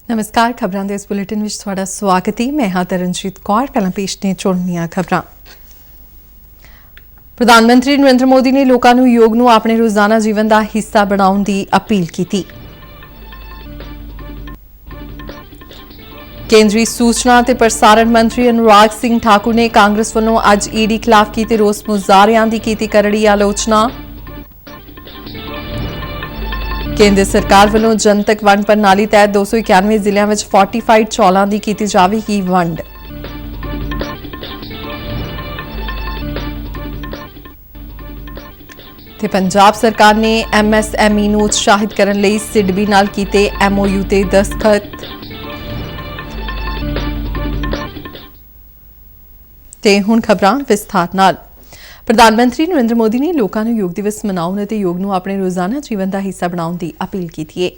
नमस्कार खबरां दे इस बुलेटिन विच तुहाडा स्वागत है। मैं हां तरनजीत कौर। पहलां पेश ने चुणनीआं खबरां। प्रधानमंत्री नरेंद्र मोदी ने लोकां नूं योग नूं अपने रोजाना जीवन दा हिस्सा बनाउण दी अपील कीती। केंद्रीय सूचना ते प्रसारण मंत्री अनुराग सिंह ठाकुर ने कांग्रेस वल्लों अज ईडी खिलाफ कीते रोस मुजाहरियां दी कीती करड़ी आलोचना। केंद्र सरकार वालों जनतक वंड प्रणाली तहत 291 जिलों में फोर्टिफाइड चौलों की की जाएगी वंड। ते पंजाब सरकार ने MSME नूं उत्साहित करने लई सिडबी नाल कीते MOU ते दस्तखत। ते हुण खबरां विस्तार नाल। प्रधानमंत्री नरेंद्र मोदी ने लोगों को योग दिवस मनाउण अते योग नूं अपने रोजाना जीवन का हिस्सा बनाउण दी अपील की है।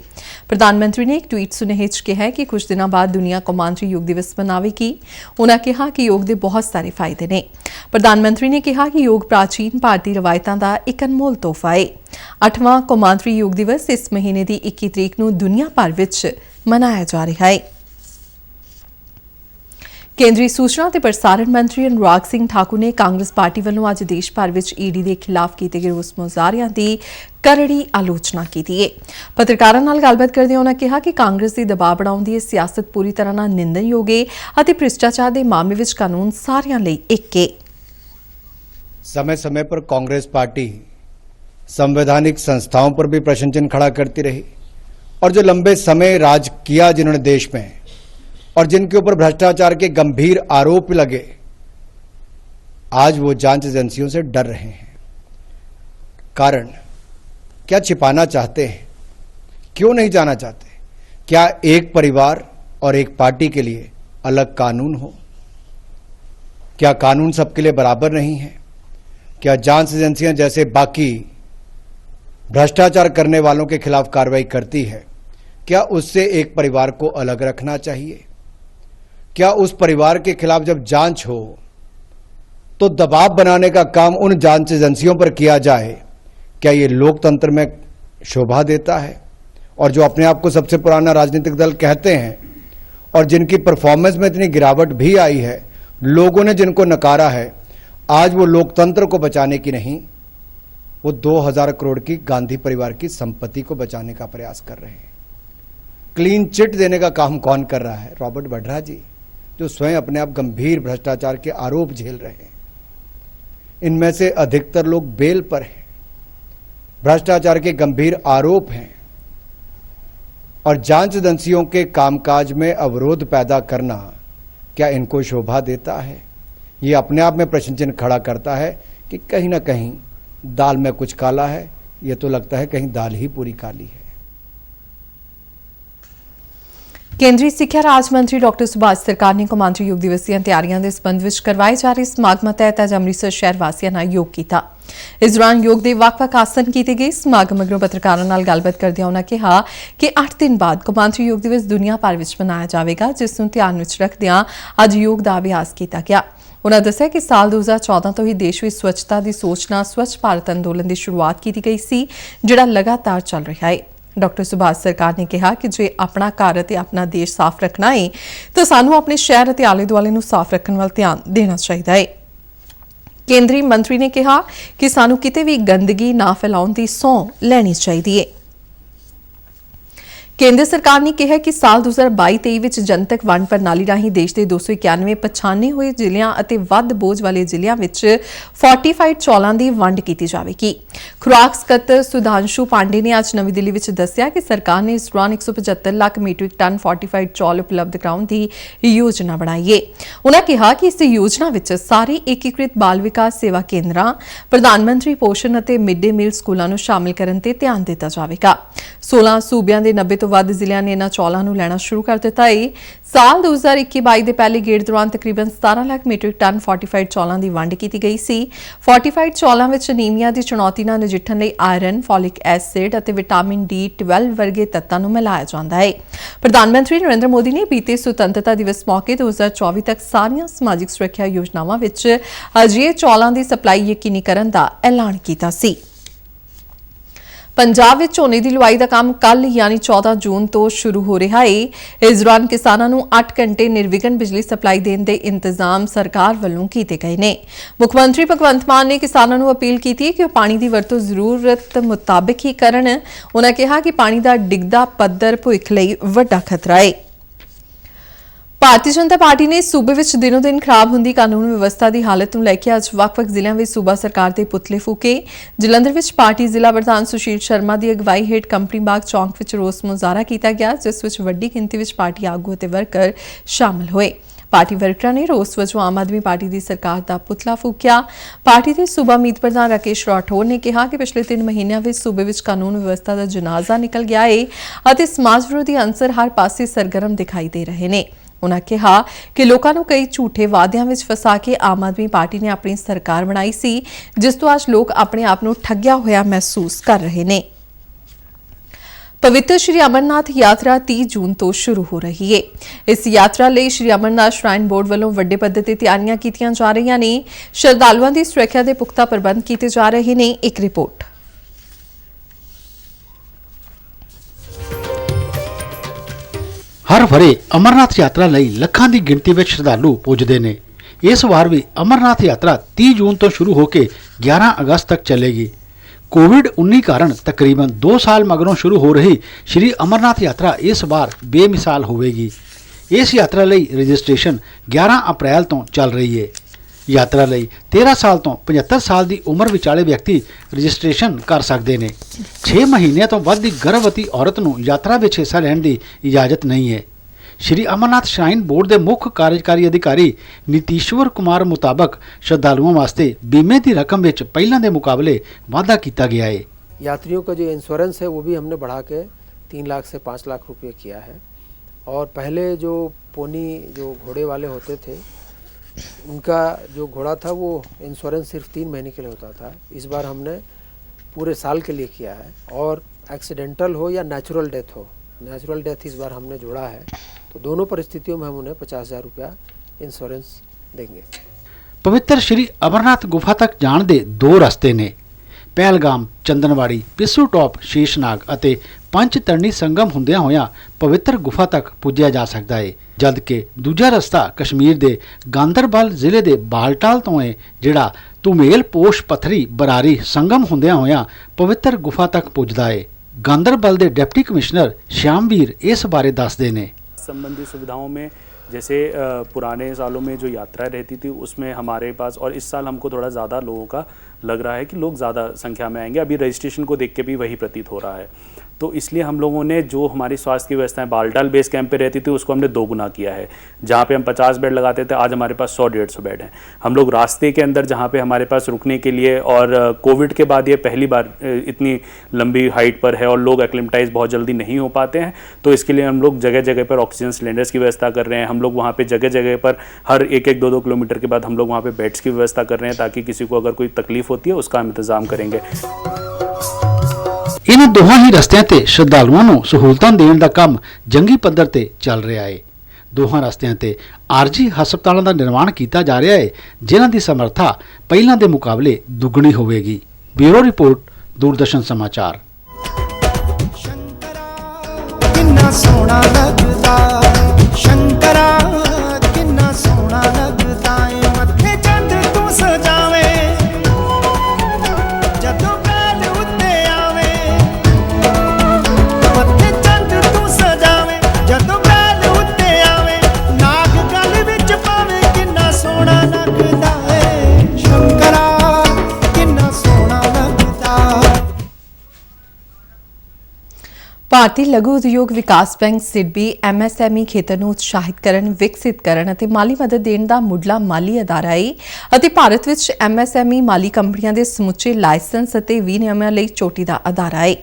प्रधानमंत्री ने एक ट्वीट सुनेहे च कहा है कि कुछ दिनों बाद दुनिया कौमांतरी योग दिवस मनावेगी। उन्होंने कहा कि योग के बहुत सारे फायदे ने। प्रधानमंत्री ने कहा कि योग प्राचीन भारतीय रवायतों का एक अनमोल तोहफा है। 8वां कौमांतरी योग दिवस इस महीने की 21 तरीक नूं दुनिया भर विच मनाया जा रहा है। केंद्रीय सूचना ते प्रसारण मंत्री अनुराग सिंह ठाकुर ने कांग्रेस पार्टी वालों अज देश भर में ईडी के खिलाफ किए गए रोस मुजाहरियां की करड़ी आलोचना की है। पत्रकारों नाल गलबात करदे उन्होंने कहा कि कांग्रेस की दबाव बनाउण दी सियासत पूरी तरह नाल निंदनयोग है अते भ्रिष्टाचार के मामले में कानून सारियां लई इक है। समय समय पर कांग्रेस पार्टी संवैधानिक संस्थाओं पर भी प्रश्न चिन्ह खड़ा करती रही और जो लंबे समय राज किया जिन्होंने देश में और जिनके ऊपर भ्रष्टाचार के गंभीर आरोप लगे, आज वो जांच एजेंसियों से डर रहे हैं। कारण क्या छिपाना चाहते हैं? क्यों नहीं जाना चाहते? क्या एक परिवार और एक पार्टी के लिए अलग कानून हो? क्या कानून सबके लिए बराबर नहीं है? क्या जांच एजेंसियां जैसे बाकी भ्रष्टाचार करने वालों के खिलाफ कार्रवाई करती है, क्या उससे एक परिवार को अलग रखना चाहिए? क्या उस परिवार के खिलाफ जब जांच हो तो दबाव बनाने का काम उन जांच एजेंसियों पर किया जाए? क्या ये लोकतंत्र में शोभा देता है? और जो अपने आप को सबसे पुराना राजनीतिक दल कहते हैं और जिनकी परफॉर्मेंस में इतनी गिरावट भी आई है, लोगों ने जिनको नकारा है, आज वो लोकतंत्र को बचाने की नहीं, वो 2000 करोड़ की गांधी परिवार की संपत्ति को बचाने का प्रयास कर रहे हैं। क्लीन चिट देने का काम कौन कर रहा है? रॉबर्ट वड्रा जी, जो स्वयं अपने आप गंभीर भ्रष्टाचार के आरोप झेल रहे हैं। इनमें से अधिकतर लोग बेल पर हैं। भ्रष्टाचार के गंभीर आरोप हैं और जांच एजेंसियों के कामकाज में अवरोध पैदा करना क्या इनको शोभा देता है? ये अपने आप में प्रश्न चिन्ह खड़ा करता है कि कहीं ना कहीं दाल में कुछ काला है। ये तो लगता है कहीं दाल ही पूरी काली है। केंद्रीय सिक्ख्या राज मंत्री डॉक्टर सुभाष सरकार ने कौमांतरी योग दिवस दी तैयारियां दे संबंध विच करवाए जा रहे समागम तहत अज अमृतसर शहर वासियों नाल योग किया। इस दौरान योग के वक्-वक् आसन किए गए। समागम मगरों पत्रकारों नाल गलबात करदे उन्होंने कहा कि 8 दिन बाद कौमांतरी योग दिवस दुनिया भर विच मनाया जाएगा, जिस नूं ध्यान विच रखदिआं अज योग का अभ्यास किया गया। उन्होंने दस्सिया कि साल 2014 तो ही देश में स्वच्छता की सोच नाल स्वच्छ भारत अंदोलन की शुरुआत की गई सी, जिहड़ा लगातार चल रहा है। डॉक्टर सुभाष सरकार ने कहा कि जे अपना घर अते अपना देश साफ रखना है तो सानू अपने शहर अते आले दुआले नूं साफ रखने वाल ध्यान देना चाहिए है। केंद्रीय मंत्री ने कहा कि सानू किते भी गंदगी ना फैलाउण दी सौं लैनी चाहिए है। केंद्र सरकार ने कहा कि साल 2022-23 विच जनतक वंड प्रणाली राही देश के 291 पछाणे हुए जिलियां अते वध बोझ वाले जिलियां विच फोर्टिफाइड चौलों की वंड की जाएगी। खुराक सकत्तर सुधांशु पांडे ने आज नवी दिल्ली विच दस्सिया कि सरकार ने इस दौरान 175 लाख मीट्रिक टन फोर्टिफाइड चौल उपलब्ध कराउण दी योजना बनाई है। उन्होंने कहा कि इस योजना विच सारे एकीकृत बाल विकास सेवा केंद्रां, प्रधानमंत्री पोषण अते मिड डे मील स्कूलों नूं शामिल करन ते ध्यान दिता जाएगा। 16 सूबियां दे 90 तो वध जिलियां ने इन्हां चौलों नूं लैना शुरू कर दिता है। साल 2021-22 के पहले गेड़ दौरान तकरीबन 17 लाख मीट्रिक टन फोर्टिफाइड चौलों की वंड की गई सी। फोर्टिफाइड चौलों में अनीमिया की चुनौती नाल नजिठण लई आयरन, फॉलिक एसिड और विटामिन D12 वर्गे तत्तां नूं मिलाया जांदा है। प्रधानमंत्री नरेंद्र मोदी ने बीते सुतंत्रता दिवस मौके 2024 तक सारियां समाजिक सुरक्षा योजनावां विच अजिहे चौलों की सप्लाई यकीनी करन दा ऐलान कीता सी। ਪੰਜਾਬ ਵਿੱਚ ਝੋਨੇ ਦੀ ਲੁਆਈ ਦਾ ਕੰਮ ਕੱਲ ਯਾਨੀ 14 ਜੂਨ ਤੋਂ ਸ਼ੁਰੂ ਹੋ ਰਿਹਾ ਹੈ। ਇਸ ਦੌਰਾਨ ਕਿਸਾਨਾਂ ਨੂੰ 8 ਘੰਟੇ ਨਿਰਵਿਘਨ ਬਿਜਲੀ ਸਪਲਾਈ ਦੇਣ ਦੇ ਇੰਤਜ਼ਾਮ ਸਰਕਾਰ ਵੱਲੋਂ ਕੀਤੇ ਗਏ ਨੇ। ਮੁੱਖ ਮੰਤਰੀ ਭਗਵੰਤ ਮਾਨ ਨੇ ਕਿਸਾਨਾਂ ਨੂੰ ਅਪੀਲ ਕੀਤੀ ਹੈ ਕਿ ਉਹ ਪਾਣੀ ਦੀ ਵਰਤੋਂ ਜ਼ਰੂਰਤ ਮੁਤਾਬਕ ਹੀ ਕਰਨ। ਉਨ੍ਹਾਂ ਕਿਹਾ ਕਿ ਪਾਣੀ ਦਾ ਡਿੱਗਦਾ ਪੱਧਰ ਭਵਿੱਖ ਲਈ ਵੱਡਾ ਖਤਰਾ ਹੈ। ਭਾਰਤੀ ਜਨਤਾ ਪਾਰਟੀ ਨੇ ਸੂਬੇ ਵਿੱਚ ਦਿਨੋਂ ਦਿਨ ਖਰਾਬ ਹੁੰਦੀ ਕਾਨੂੰਨ ਵਿਵਸਥਾ ਦੀ ਹਾਲਤ ਨੂੰ ਲੈ ਕੇ ਅੱਜ ਵੱਖ-ਵੱਖ ਜ਼ਿਲ੍ਹਿਆਂ ਵਿੱਚ ਸੂਬਾ ਸਰਕਾਰ ਦੇ ਪੁਤਲੇ ਫੂਕੇ। ਜਲੰਧਰ ਵਿੱਚ ਪਾਰਟੀ ਜ਼ਿਲ੍ਹਾ ਪ੍ਰਧਾਨ ਸੁਸ਼ੀਲ ਸ਼ਰਮਾ ਦੀ ਅਗਵਾਈ ਹੇਠ ਕੰਪਨੀ ਬਾਗ ਚੌਂਕ ਵਿੱਚ ਰੋਸ ਮੁਜ਼ਾਹਰਾ ਕੀਤਾ ਗਿਆ, ਜਿਸ ਵਿੱਚ ਵੱਡੀ ਗਿਣਤੀ ਵਿੱਚ ਪਾਰਟੀ ਆਗੂ ਅਤੇ ਵਰਕਰ ਸ਼ਾਮਲ ਹੋਏ। ਪਾਰਟੀ ਵਰਕਰਾਂ ਨੇ ਰੋਸ ਵਜੋਂ ਆਮ ਆਦਮੀ ਪਾਰਟੀ ਦੀ ਸਰਕਾਰ ਦਾ ਪੁਤਲਾ ਫੂਕਿਆ। ਪਾਰਟੀ ਦੇ ਸੂਬਾ ਮੀਤ ਪ੍ਰਧਾਨ ਰਾਕੇਸ਼ ਰਾਠੌਰ ਨੇ ਕਿਹਾ ਕਿ ਪਿਛਲੇ 3 ਮਹੀਨਿਆਂ ਵਿੱਚ ਸੂਬੇ ਵਿੱਚ ਕਾਨੂੰਨ ਵਿਵਸਥਾ ਦਾ ਜਨਾਜ਼ਾ ਨਿਕਲ ਗਿਆ ਹੈ ਅਤੇ ਸਮਾਜ ਵਿਰੋਧੀ ਅੰਸਰ ਹਰ ਪਾਸੇ ਸਰਗਰਮ ਦਿਖਾਈ ਦੇ ਰਹੇ ਨੇ। ਉਨ੍ਹਾਂ ਕਿਹਾ ਕਿ ਲੋਕਾਂ ਨੂੰ ਕਈ ਝੂਠੇ ਵਾਅਦਿਆਂ ਵਿੱਚ ਫਸਾ ਕੇ ਆਮ ਆਦਮੀ ਪਾਰਟੀ ਨੇ ਆਪਣੀ ਸਰਕਾਰ ਬਣਾਈ ਸੀ, ਜਿਸ ਤੋਂ ਅੱਜ ਲੋਕ ਆਪਣੇ ਆਪ ਨੂੰ ਠੱਗਿਆ ਹੋਇਆ ਮਹਿਸੂਸ ਕਰ ਰਹੇ ਨੇ। ਪਵਿੱਤਰ ਸ਼੍ਰੀ ਅਮਰਨਾਥ ਯਾਤਰਾ 30 ਜੂਨ ਤੋਂ ਸ਼ੁਰੂ ਹੋ ਰਹੀ ਹੈ। ਇਸ ਯਾਤਰਾ ਲਈ ਸ਼੍ਰੀ ਅਮਰਨਾਥ ਸ਼ਰਾਈਨ ਬੋਰਡ ਵੱਲੋਂ ਵੱਡੇ ਪੱਧਰ ਤੇ ਤਿਆਰੀਆਂ ਕੀਤੀਆਂ ਜਾ ਰਹੀਆਂ ਨੇ। ਸ਼ਰਧਾਲੂਆਂ ਦੀ ਸੁਰੱਖਿਆ ਦੇ ਪੁਖਤਾ ਪ੍ਰਬੰਧ ਕੀਤੇ ਜਾ ਰਹੇ ਨੇ। ਇੱਕ ਰਿਪੋਰਟ। हर वरे अमरनाथ यात्रा लई लखां दी गिणती विच श्रद्धालु पुजदे ने। इस वार भी अमरनाथ यात्रा 30 जून तो शुरू होकर 11 अगस्त तक चलेगी। कोविड-19 कारण तकरीबन 2 साल मगरों शुरू हो रही श्री अमरनाथ यात्रा इस बार बेमिसाल होवेगी। इस यात्रा लई रजिस्ट्रेशन 11 अप्रैल तो चल रही है। यात्रा लई 13 साल तो 75 साल की उम्र विचाले व्यक्ति रजिस्ट्रेशन कर सकते हैं। 6 महीने तो वध दी गर्भवती औरत नूं यात्रा विच हिस्सा लैण दी इजाजत नहीं है। श्री अमरनाथ श्राइन बोर्ड के मुख्य कार्यकारी अधिकारी नीतीश्वर कुमार मुताबक श्रद्धालुओं वास्ते बीमे की रकम विच पहलां दे मुकाबले वाधा किया गया है। यात्रियों का जो इंश्योरेंस है वो भी हमने बढ़ा के 3 लाख से 5 लाख रुपये किया है। और पहले जो पोनी जो घोड़े वाले होते थे उनका जो घोड़ा था वो इंश्योरेंस सिर्फ 3 महीने के लिए होता था। इस बार हमने पूरे साल के लिए किया है। और एक्सीडेंटल हो या नेचुरल डेथ हो, नेचुरल डेथ इस बार हमने जोड़ा है, तो दोनों परिस्थितियों में हम उन्हें 50,000 रुपया इंश्योरेंस देंगे। पवित्र श्री अमरनाथ गुफा तक जाण दे 2 रस्ते ने। पहलगाम, चंदनवाड़ी, पिस्सू टॉप, शीशनाग अते पंचतरणी संगम हुंदियां होयां पवित्र गुफा तक पुज्या जा सकता है, जबकि दूजा रस्ता कश्मीर दे गांदरबल जिले दे बालटाल तो है, जिहड़ा धुमेल पोश पत्थरी बरारी संगम हुंदियां होयां पवित्र गुफा तक पुजदा है। गांदरबल दे डिप्टी कमिश्नर श्यामवीर इस बारे दसदे ने। संबंधी सुविधाओं में जैसे पुराने सालों में जो यात्राएं रहती थी उसमें हमारे पास, और इस साल हमको थोड़ा ज़्यादा लोगों का लग रहा है कि लोग ज़्यादा संख्या में आएंगे। अभी रजिस्ट्रेशन को देख के भी वही प्रतीत हो रहा है, तो इसलिए हम लोगों ने जो हमारी स्वास्थ्य की व्यवस्थाएं बालटाल बेस कैंप पे रहती थी उसको हमने 2 गुना किया है। जहाँ पे हम 50 बेड लगाते थे आज हमारे पास 100-150 बेड हैं। हम लोग रास्ते के अंदर जहाँ पे हमारे पास रुकने के लिए, और कोविड के बाद ये पहली बार इतनी लंबी हाइट पर है और लोग एक्लिमेटाइज बहुत जल्दी नहीं हो पाते हैं, तो इसके लिए हम लोग जगह जगह पर ऑक्सीजन सिलेंडर्स की व्यवस्था कर रहे हैं। हम लोग वहाँ पर जगह जगह पर हर 1-2 किलोमीटर के बाद हम लोग वहाँ पर बेड्स की व्यवस्था कर रहे हैं, ताकि किसी को अगर कोई तकलीफ होती है उसका हम इंतज़ाम करेंगे। इन दोहां ही रस्तियां ते श्रद्धालुओं नूं सहूलतां देण दा काम जंगी पद्धर ते चल रहा है। दोहां रस्तियां ते आरजी हस्पतालों का निर्माण किया जा रहा है, जिन्हां दी समर्था पहलां दे मुकाबले दुगनी होवेगी। ब्यूरो रिपोर्ट, दूरदर्शन समाचार। किन्ना सोहना लगदा शंकरा, किन्ना सोहना लगदा है मत्थे चंद तू सजावे, जदों बैल उत्ते आवे मत्थे चंद तू सजावे, जदों बैल उत्ते आवे नाग गल विच पावे, किन्ना सोहना लगदा है शंकरा, किन्ना सोहना लगदा। ਭਾਰਤੀ ਲਘੂ ਉਦਯੋਗ ਵਿਕਾਸ ਬੈਂਕ ਸਿਡਬੀ ਐਮਐਸਐਮਈ ਖੇਤਰ ਨੂੰ ਉਤਸ਼ਾਹਿਤ ਕਰਨ, ਵਿਕਸਿਤ ਕਰਨ ਅਤੇ ਮਾਲੀ ਮਦਦ ਦੇਣ ਦਾ ਮੁੱਢਲਾ ਮਾਲੀ ਅਦਾਰਾ ਹੈ ਅਤੇ ਭਾਰਤ ਵਿੱਚ ਐਮਐਸਐਮਈ ਮਾਲੀ ਕੰਪਨੀਆਂ ਦੇ ਸਮੁੱਚੇ ਲਾਇਸੈਂਸ ਅਤੇ ਵਿਨਿਯਮਾਂ ਲਈ ਚੋਟੀ ਦਾ ਅਦਾਰਾ ਹੈ।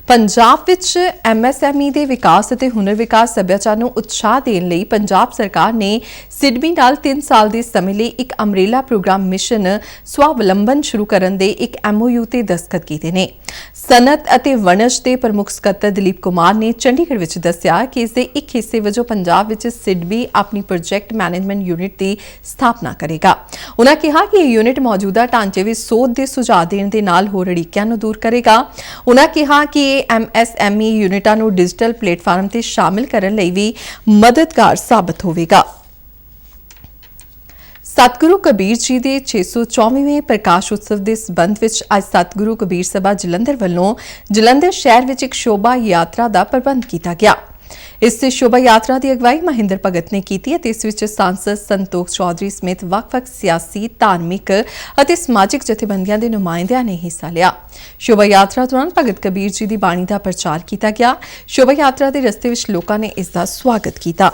ਪੰਜਾਬ ਵਿੱਚ ਐਮਐਸਐਮਈ ਦੇ ਵਿਕਾਸ ਅਤੇ ਹੁਨਰ ਵਿਕਾਸ ਸੱਭਿਆਚਾਰ ਨੂੰ ਉਤਸ਼ਾਹ ਦੇਣ ਲਈ ਪੰਜਾਬ ਸਰਕਾਰ ਨੇ ਸਿਡਬੀ ਨਾਲ 3 ਸਾਲ ਦੇ ਸਮੇਂ ਲਈ ਇੱਕ ਅੰਬ੍ਰੇਲਾ ਪ੍ਰੋਗਰਾਮ ਮਿਸ਼ਨ ਸਵਾਵਲੰਬਨ ਸ਼ੁਰੂ ਕਰਨ ਦੇ ਇੱਕ ਐਮਓਯੂ ਤੇ ਦਸਤਖਤ ਕੀਤੇ ਨੇ। ਸਨਅਤ ਅਤੇ ਵਣਜ ਦੇ ਪ੍ਰਮੁੱਖ ਸਕੱਤਰ ਦਲੀਪ ਕੁਮਾਰ ਨੇ ਚੰਡੀਗੜ੍ਹ ਵਿੱਚ ਦੱਸਿਆ ਕਿ ਇਸ ਦੇ ਇੱਕ ਹਿੱਸੇ ਵਜੋਂ ਪੰਜਾਬ ਵਿੱਚ ਸਿਡਬੀ ਆਪਣੀ ਪ੍ਰੋਜੈਕਟ ਮੈਨੇਜਮੈਂਟ ਯੂਨਿਟ ਦੀ ਸਥਾਪਨਾ ਕਰੇਗਾ। ਉਨ੍ਹਾਂ ਕਿਹਾ ਕਿ ਇਹ ਯੂਨਿਟ ਮੌਜੂਦਾ ਢਾਂਚੇ ਵਿੱਚ ਸੋਧ ਦੇ ਸੁਝਾਅ ਦੇਣ ਦੇ ਨਾਲ ਹੋਰ ਅੜਿੱਕਿਆਂ ਨੂੰ ਦੂਰ ਕਰੇਗਾ। ਉਨ੍ਹਾਂ ਕਿਹਾ ਕਿ ਐਮਐਸਐਮਈ ਯੂਨਿਟਾਂ ਨੂੰ ਡਿਜੀਟਲ ਪਲੇਟਫਾਰਮ ਤੇ ਸ਼ਾਮਿਲ ਕਰਨ ਲਈ ਵੀ ਮਦਦਗਾਰ ਸਾਬਤ ਹੋਵੇਗਾ। ਸਤਿਗੁਰੂ ਕਬੀਰ ਜੀ ਦੇ 624ਵੇਂ ਪ੍ਰਕਾਸ਼ ਉਤਸਵ ਦੇ ਸਬੰਧ ਵਿੱਚ ਅੱਜ ਸਤਿਗੁਰੂ ਕਬੀਰ ਸਭਾ ਜਲੰਧਰ ਵੱਲੋਂ ਜਲੰਧਰ ਸ਼ਹਿਰ ਵਿੱਚ ਇੱਕ ਸ਼ੋਭਾ ਯਾਤਰਾ ਦਾ ਪ੍ਰਬੰਧ ਕੀਤਾ ਗਿਆ। ਇਸ ਸ਼ੋਭਾ ਯਾਤਰਾ ਦੀ ਅਗਵਾਈ ਮਹਿੰਦਰ ਭਗਤ ਨੇ ਕੀਤੀ ਅਤੇ ਇਸ ਵਿੱਚ ਸਾਂਸਦ ਸੰਤੋਖ ਚੌਧਰੀ ਸਮੇਤ ਵੱਖ-ਵੱਖ ਸਿਆਸੀ, ਧਾਰਮਿਕ ਅਤੇ ਸਮਾਜਿਕ ਜਥੇਬੰਦੀਆਂ ਦੇ ਨੁਮਾਇੰਦਿਆਂ ਨੇ ਹਿੱਸਾ ਲਿਆ। ਸ਼ੋਭਾ ਯਾਤਰਾ ਦੌਰਾਨ ਭਗਤ ਕਬੀਰ ਜੀ ਦੀ ਬਾਣੀ ਦਾ ਪ੍ਰਚਾਰ ਕੀਤਾ ਗਿਆ। ਸ਼ੋਭਾ ਯਾਤਰਾ ਦੇ ਰਸਤੇ ਵਿੱਚ ਲੋਕਾਂ ਨੇ ਇਸ ਦਾ ਸਵਾਗਤ ਕੀਤਾ।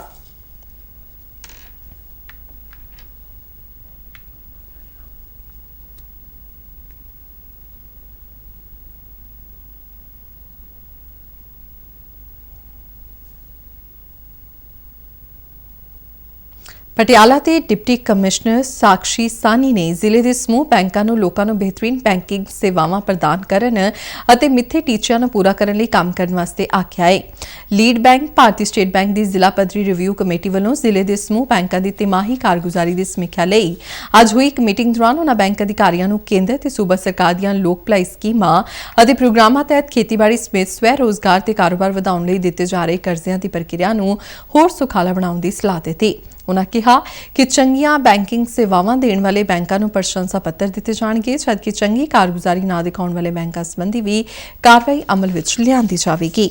ਪਟਿਆਲਾ ਦੇ ਡਿਪਟੀ ਕਮਿਸ਼ਨਰ ਸਾਕਸ਼ੀ ਸਾਨੀ ਨੇ ਜ਼ਿਲ੍ਹੇ ਦੇ ਸਮੂਹ ਬੈਂਕਾਂ ਨੂੰ ਲੋਕਾਂ ਨੂੰ ਬਿਹਤਰੀਨ ਬੈਂਕਿੰਗ ਸੇਵਾਵਾਂ ਪ੍ਰਦਾਨ ਕਰਨ ਅਤੇ ਮਿੱਥੇ ਟੀਚਿਆਂ ਨੂੰ ਪੂਰਾ ਕਰਨ ਲਈ ਕੰਮ ਕਰਨ ਵਾਸਤੇ ਆਖਿਆ ਹੈ। ਲੀਡ ਬੈਂਕ ਭਾਰਤੀ ਸਟੇਟ ਬੈਂਕ ਦੀ ਜ਼ਿਲ੍ਹਾ ਪੱਧਰੀ ਰਿਵਿਊ ਕਮੇਟੀ ਵੱਲੋਂ ਜ਼ਿਲ੍ਹੇ ਦੇ ਸਮੂਹ ਬੈਂਕਾਂ ਦੀ ਤਿਮਾਹੀ ਕਾਰਗੁਜ਼ਾਰੀ ਦੀ ਸਮੀਖਿਆ ਲਈ ਅੱਜ ਹੋਈ ਇੱਕ ਮੀਟਿੰਗ ਦੌਰਾਨ ਉਨ੍ਹਾਂ ਬੈਂਕ ਅਧਿਕਾਰੀਆਂ ਨੂੰ ਕੇਂਦਰ ਤੇ ਸੂਬਾ ਸਰਕਾਰ ਦੀਆਂ ਲੋਕ ਭਲਾਈ ਸਕੀਮਾਂ ਅਤੇ ਪ੍ਰੋਗਰਾਮਾਂ ਤਹਿਤ ਖੇਤੀਬਾੜੀ ਸਮੇਤ ਸਵੈ ਰੋਜ਼ਗਾਰ ਤੇ ਕਾਰੋਬਾਰ ਵਧਾਉਣ ਲਈ ਦਿੱਤੇ ਜਾ ਰਹੇ ਕਰਜ਼ਿਆਂ ਦੀ ਪ੍ਰਕਿਰਿਆ ਨੂੰ ਹੋਰ ਸੁਖਾਲਾ ਬਣਾਉਣ ਦੀ ਸਲਾਹ ਦਿੱਤੀ। ਉਨ੍ਹਾਂ ਕਿਹਾ ਕਿ ਚੰਗੀਆਂ ਬੈਂਕਿੰਗ ਸੇਵਾਵਾਂ ਦੇਣ ਵਾਲੇ ਬੈਂਕਾਂ ਨੂੰ ਪ੍ਰਸ਼ੰਸਾ ਪੱਤਰ ਦਿੱਤੇ ਜਾਣਗੇ, ਜਦਕਿ ਚੰਗੀ ਕਾਰਗੁਜ਼ਾਰੀ ਨਾ ਦਿਖਾਉਣ ਵਾਲੇ ਬੈਂਕਾਂ ਸੰਬੰਧੀ ਵੀ ਕਾਰਵਾਈ ਅਮਲ ਵਿੱਚ ਲਿਆਂਦੀ ਜਾਵੇਗੀ।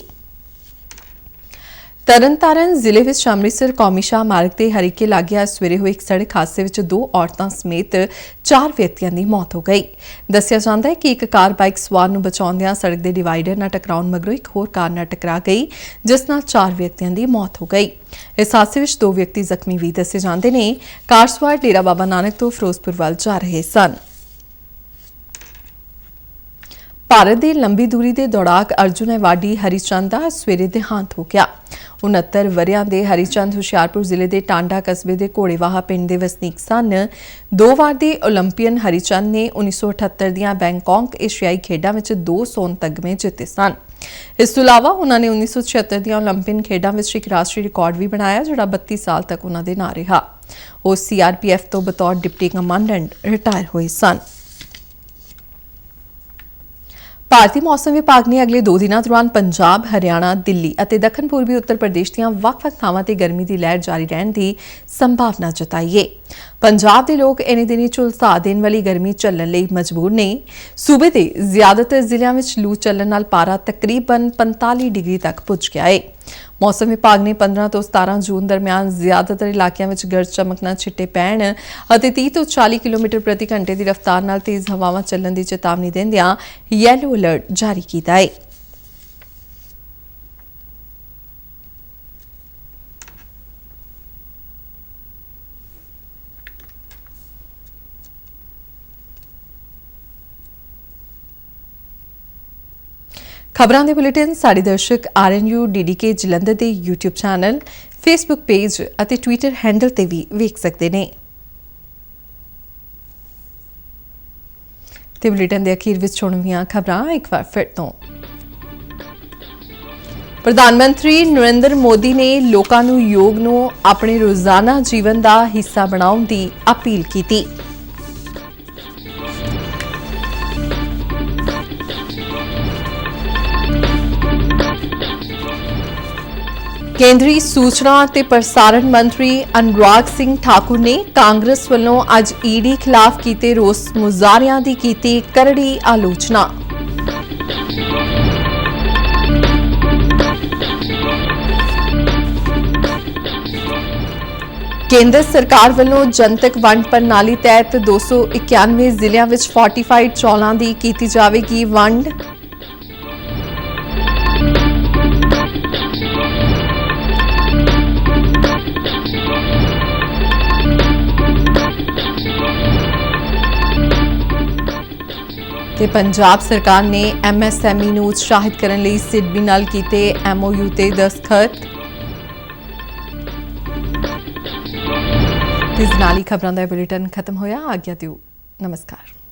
ਤਰਨਤਾਰਨ ਜ਼ਿਲ੍ਹੇ ਵਿੱਚ ਅੰਮ੍ਰਿਤਸਰ ਕੌਮੀ ਸ਼ਾਹ ਮਾਰਗ ਤੇ ਹਰੀਕੇ ਲਾਗੇ ਅੱਜ ਸਵੇਰੇ ਹੋਏ ਇੱਕ ਸੜਕ ਹਾਦਸੇ ਵਿੱਚ 2 ਔਰਤਾਂ ਸਮੇਤ 4 ਵਿਅਕਤੀਆਂ ਦੀ ਮੌਤ ਹੋ ਗਈ। ਦੱਸਿਆ ਜਾਂਦਾ ਹੈ ਕਿ ਇੱਕ ਕਾਰ ਬਾਈਕ ਸਵਾਰ ਨੂੰ ਬਚਾਉਂਦਿਆਂ ਸੜਕ ਦੇ ਡਿਵਾਈਡਰ ਨਾਲ ਟਕਰਾਉਣ ਮਗਰੋਂ ਇੱਕ ਹੋਰ ਕਾਰ ਨਾਲ ਟਕਰਾ ਗਈ, ਜਿਸ ਨਾਲ 4 ਵਿਅਕਤੀਆਂ ਦੀ ਮੌਤ ਹੋ ਗਈ। ਇਸ ਹਾਦਸੇ ਵਿੱਚ 2 ਵਿਅਕਤੀ ਜ਼ਖਮੀ ਵੀ ਦੱਸੇ ਜਾਂਦੇ ਨੇ। ਕਾਰ ਸਵਾਰ ਡੇਰਾ ਬਾਬਾ ਨਾਨਕ ਤੋਂ ਫਿਰੋਜ਼ਪੁਰ ਵੱਲ ਜਾ ਰਹੇ ਸਨ। ਭਾਰਤ ਦੀ ਲੰਬੀ ਦੂਰੀ ਦੇ ਦੌੜਾਕ ਅਰਜੁਨ ਐਵਾਰਡੀ ਹਰੀਚੰਦ ਦਾ ਸਵੇਰੇ ਦੇਹਾਂਤ ਹੋ ਗਿਆ। 69 ਵਰ੍ਹਿਆਂ ਦੇ ਹਰੀਚੰਦ ਹੁਸ਼ਿਆਰਪੁਰ ਜ਼ਿਲ੍ਹੇ ਦੇ ਟਾਂਡਾ ਕਸਬੇ ਦੇ ਘੋੜੇਵਾਹਾ ਪਿੰਡ ਦੇ ਵਸਨੀਕ ਸਨ। 2 ਵਾਰ ਦੇ ਓਲੰਪੀਅਨ ਹਰੀਚੰਦ ਨੇ 1978 ਦੀਆਂ ਬੈਂਕਾਕ ਏਸ਼ੀਆਈ ਖੇਡਾਂ ਵਿੱਚ 2 ਸੋਨ ਤਗਮੇ ਜਿੱਤੇ ਸਨ। ਇਸ ਤੋਂ ਇਲਾਵਾ ਉਹਨਾਂ ਨੇ 1976 ਦੀਆਂ ਓਲੰਪੀਅਨ ਖੇਡਾਂ ਵਿੱਚ ਇੱਕ ਰਾਸ਼ਟਰੀ ਰਿਕਾਰਡ ਵੀ ਬਣਾਇਆ, ਜਿਹੜਾ 32 ਸਾਲ ਤੱਕ ਉਹਨਾਂ ਦੇ ਨਾਂ ਰਿਹਾ। ਉਹ ਸੀਆਰਪੀਐਫ ਤੋਂ ਬਤੌਰ ਡਿਪਟੀ ਕਮਾਂਡੈਂਟ ਰਿਟਾਇਰ ਹੋਏ ਸਨ। ਭਾਰਤੀ ਮੌਸਮ ਵਿਭਾਗ ਨੇ ਅਗਲੇ 2 ਦਿਨਾਂ ਦੌਰਾਨ ਪੰਜਾਬ, ਹਰਿਆਣਾ, ਦਿੱਲੀ ਅਤੇ ਦੱਖਣ ਪੂਰਬੀ ਉੱਤਰ ਪ੍ਰਦੇਸ਼ ਦੀਆਂ ਵੱਖ-ਵੱਖ ਥਾਵਾਂ ਤੇ ਗਰਮੀ ਦੀ ਲਹਿਰ ਜਾਰੀ ਰਹਿਣ ਦੀ ਸੰਭਾਵਨਾ ਜਤਾਈ ਹੈ। ਪੰਜਾਬ ਦੇ ਲੋਕ ਇਨੇ ਦਿਨੀ ਝੁਲਸਾ ਦੇਣ ਵਾਲੀ ਗਰਮੀ ਝੱਲਣ ਲਈ ਮਜਬੂਰ ਨੇ। ਸੂਬੇ ਦੇ ਜ਼ਿਆਦਾਤਰ ਜ਼ਿਲ੍ਹਿਆਂ ਵਿੱਚ ਲੂ ਚੱਲਣ ਨਾਲ ਪਾਰਾ ਤਕਰੀਬਨ 45 ਡਿਗਰੀ ਤੱਕ ਪੁੱਜ ਗਿਆ ਹੈ। ਮੌਸਮ ਵਿਭਾਗ ਨੇ 15 ਤੋਂ 17 ਜੂਨ ਦਰਮਿਆਨ ਜ਼ਿਆਦਾਤਰ ਇਲਾਕਿਆਂ ਵਿੱਚ ਗਰਜ ਚਮਕ ਨਾਲ ਛਿੱਟੇ ਪੈਣ ਅਤੇ 30 ਤੋਂ 40 ਕਿਲੋਮੀਟਰ ਪ੍ਰਤੀ ਘੰਟੇ ਦੀ ਰਫ਼ਤਾਰ ਨਾਲ ਤੇਜ਼ ਹਵਾਵਾਂ ਚੱਲਣ ਦੀ ਚੇਤਾਵਨੀ ਦਿੰਦਿਆਂ ਯੈਲੋ ਅਲਰਟ ਜਾਰੀ ਕੀਤਾ ਹੈ। ਖਬਰਾਂ ਦੇ ਬੁਲੇਟਿਨ ਸਾਡੇ ਦਰਸ਼ਕ RNU DDK ਜਲੰਧਰ ਦੇ YouTube ਚੈਨਲ, Facebook ਪੇਜ ਅਤੇ Twitter ਹੈਂਡਲ ਤੇ ਵੀ ਵੇਖ ਸਕਦੇ ਨੇ। ਤੇ ਬੁਲੇਟਿਨ ਦੇ ਅਖੀਰ ਵਿੱਚ ਚੁਣਵੀਆਂ ਖਬਰਾਂ ਇੱਕ ਵਾਰ ਫਿਰ ਤੋਂ। ਪ੍ਰਧਾਨ ਮੰਤਰੀ ਨਰਿੰਦਰ ਮੋਦੀ ਨੇ ਲੋਕਾਂ ਨੂੰ ਯੋਗ ਨੂੰ ਆਪਣੇ ਰੋਜ਼ਾਨਾ ਜੀਵਨ ਦਾ ਹਿੱਸਾ ਬਣਾਉਣ ਦੀ ਅਪੀਲ ਕੀਤੀ। ਕੇਂਦਰੀ ਸੂਚਨਾ ਅਤੇ ਪ੍ਰਸਾਰਣ ਮੰਤਰੀ ਅਨੁਰਾਗ ਸਿੰਘ ਠਾਕੁਰ ਨੇ ਕਾਂਗਰਸ ਵੱਲੋਂ ਅੱਜ ਈਡੀ ਖਿਲਾਫ ਕੀਤੇ ਰੋਸ ਮੁਜ਼ਾਹਰਿਆਂ ਦੀ ਕੀਤੀ ਕਰੜੀ ਆਲੋਚਨਾ। ਕੇਂਦਰ ਸਰਕਾਰ ਵੱਲੋਂ ਜਨਤਕ ਵੰਡ ਪ੍ਰਣਾਲੀ ਤਹਿਤ 291 ਜ਼ਿਲ੍ਹਿਆਂ ਵਿੱਚ ਫੋਰਟੀਫਾਈਡ ਚੌਲਾਂ ਦੀ ਕੀਤੀ ਜਾਵੇਗੀ ਵੰਡ। ਤੇ ਪੰਜਾਬ ਸਰਕਾਰ ਨੇ MSME ਨੂੰ ਉਤਸ਼ਾਹਿਤ ਕਰਨ ਲਈ ਸਿਡਬੀ ਨਾਲ ਕੀਤੇ MOU ਤੇ ਦਸਤਖਤ। ਇਸ ਨਾਲ ਹੀ ਖਬਰਾਂ ਦਾ ਬੁਲੇਟਿਨ ਖਤਮ ਹੋਇਆ। ਆਗਿਆ ਦਿਓ। ਨਮਸਕਾਰ।